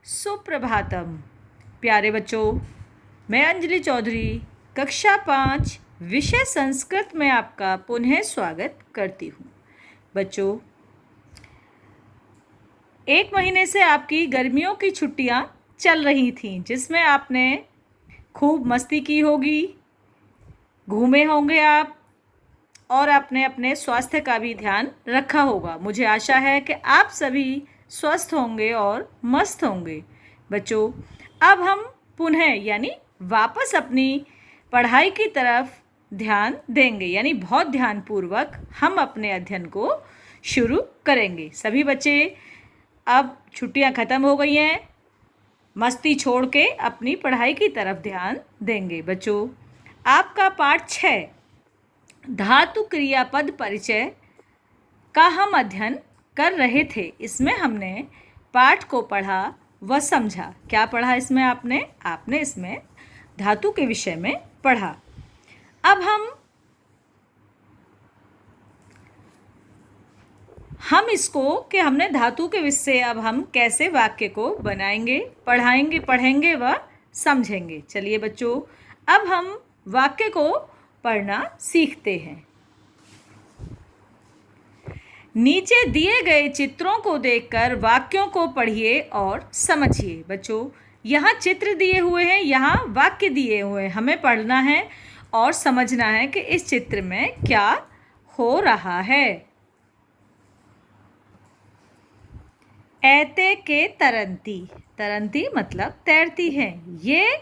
सुप्रभातम प्यारे बच्चों, मैं अंजलि चौधरी कक्षा 5 विषय संस्कृत में आपका पुनः स्वागत करती हूँ। बच्चों, एक महीने से आपकी गर्मियों की छुट्टियाँ चल रही थीं, जिसमें आपने खूब मस्ती की होगी, घूमे होंगे आप और आपने अपने स्वास्थ्य का भी ध्यान रखा होगा। मुझे आशा है कि आप सभी स्वस्थ होंगे और मस्त होंगे। बच्चों, अब हम पुनः यानी वापस अपनी पढ़ाई की तरफ ध्यान देंगे, यानी बहुत ध्यानपूर्वक हम अपने अध्ययन को शुरू करेंगे। सभी बच्चे अब छुट्टियां ख़त्म हो गई हैं, मस्ती छोड़ के अपनी पढ़ाई की तरफ ध्यान देंगे। बच्चों, आपका पाठ 6 धातु क्रियापद परिचय का हम अध्ययन कर रहे थे। इसमें हमने पाठ को पढ़ा व समझा। क्या पढ़ा इसमें आपने इसमें धातु के विषय में पढ़ा। अब हम इसको कि हमने धातु के विषय अब हम कैसे वाक्य को बनाएंगे, पढ़ेंगे व समझेंगे। चलिए बच्चों, अब हम वाक्य को पढ़ना सीखते हैं। नीचे दिए गए चित्रों को देखकर वाक्यों को पढ़िए और समझिए। बच्चों, यहाँ चित्र दिए हुए हैं, यहाँ वाक्य दिए हुए हैं। हमें पढ़ना है और समझना है कि इस चित्र में क्या हो रहा है। ऐते के तरंती, तरंती मतलब तैरती है। ये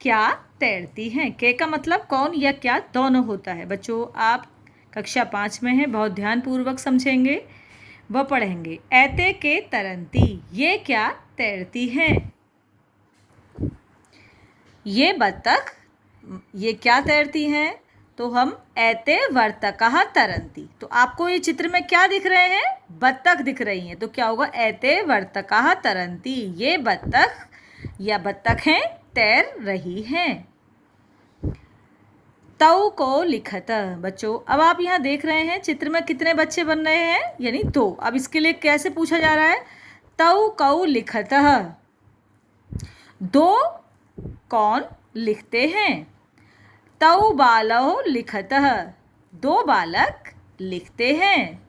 क्या तैरती हैं। के का मतलब कौन या क्या दोनों होता है। बच्चों, आप कक्षा 5 में हैं, बहुत ध्यानपूर्वक समझेंगे व पढ़ेंगे। ऐते के तरंती, ये क्या तैरती हैं। ये बत्तख, ये क्या तैरती हैं। तो हम ऐते वर्तकः तरंती। तो आपको ये चित्र में क्या दिख रहे हैं, बत्तख दिख रही हैं। तो क्या होगा, ऐते वर्तकः तरंती, ये बत्तख या बत्तखें तैर रही हैं। तऊ को लिखत। बच्चों, अब आप यहाँ देख रहे हैं चित्र में कितने बच्चे बन रहे हैं, यानी 2। अब इसके लिए कैसे पूछा जा रहा है, तऊ कऊ लिखत, 2 कौन लिखते हैं। तऊ बालौ लिखत, 2 बालक लिखते हैं।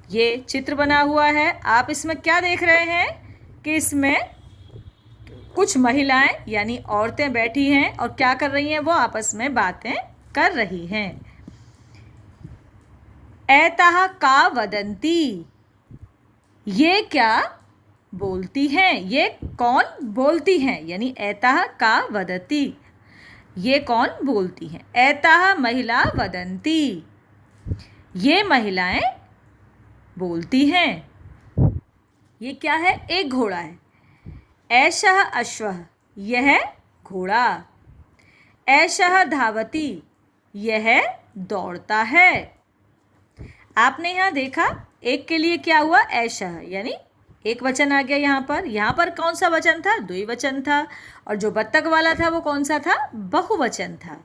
ये चित्र बना हुआ है। आप इसमें क्या देख रहे हैं कि इसमें कुछ महिलाएं यानी औरतें बैठी हैं और क्या कर रही हैं, वो आपस में बातें कर रही हैं। ऐतः का वदंती, ये क्या बोलती हैं। ये कौन बोलती हैं, यानी ऐतः का वदती, ये कौन बोलती हैं। ऐतः महिला वदंती, ये महिलाएं बोलती हैं। ये क्या है, एक घोड़ा है। ऐशः अश्वः, यह घोड़ा। ऐशः धावती, यह दौड़ता है। आपने यहाँ देखा एक के लिए क्या हुआ, ऐशः यानी एक वचन आ गया यहाँ पर कौन सा वचन था, द्विवचन था। और जो बत्तख वाला था वो कौन सा था, बहुवचन था।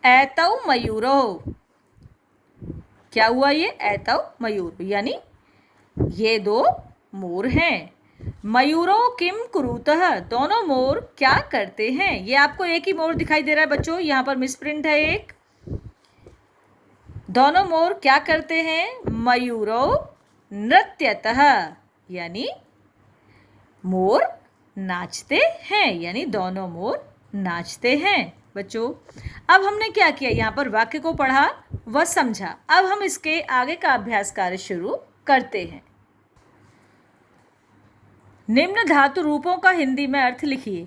ऐतौ मयूरो, क्या हुआ ये, ऐतौ मयूर, यानी ये 2 मोर हैं। मयूरो किम कुरुतः, दोनों मोर क्या करते हैं। ये आपको एक ही मोर दिखाई दे रहा है बच्चों, यहाँ पर मिसप्रिंट है एक। दोनों मोर क्या करते हैं, मयूरो नृत्यतः, यानी मोर नाचते हैं, यानी दोनों मोर नाचते हैं। बच्चों, अब हमने क्या किया, यहाँ पर वाक्य को पढ़ा व समझा। अब हम इसके आगे का अभ्यास कार्य शुरू करते हैं। निम्न धातु रूपों का हिंदी में अर्थ लिखिए।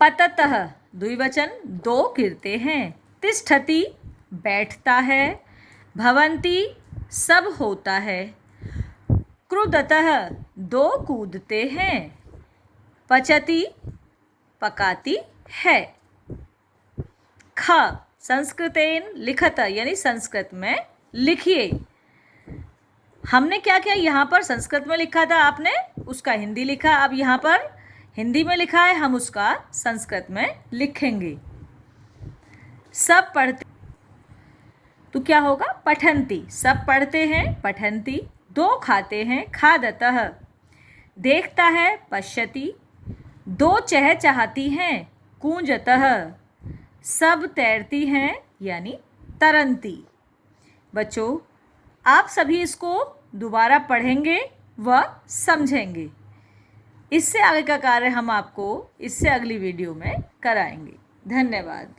पततः द्विवचन, 2 गिरते हैं। तिष्ठति बैठता है। भवन्ति सब होता है। क्रुदतः 2 कूदते हैं। पचति पकाती है। ख संस्कृतेन लिखत, यानी संस्कृत में लिखिए। हमने क्या किया, यहाँ पर संस्कृत में लिखा था, आपने उसका हिंदी लिखा। अब यहाँ पर हिंदी में लिखा है, हम उसका संस्कृत में लिखेंगे। सब पढ़ते तो क्या होगा? पठन्ति। सब पढ़ते हैं, पठन्ति। दो खाते हैं, खादतः। देखता है, पश्यति। दो चहचहाती हैं, कूंजतः। सब तैरती हैं, यानी तरंती। बच्चों, आप सभी इसको दोबारा पढ़ेंगे व समझेंगे। इससे आगे का कार्य हम आपको इससे अगली वीडियो में कराएंगे। धन्यवाद।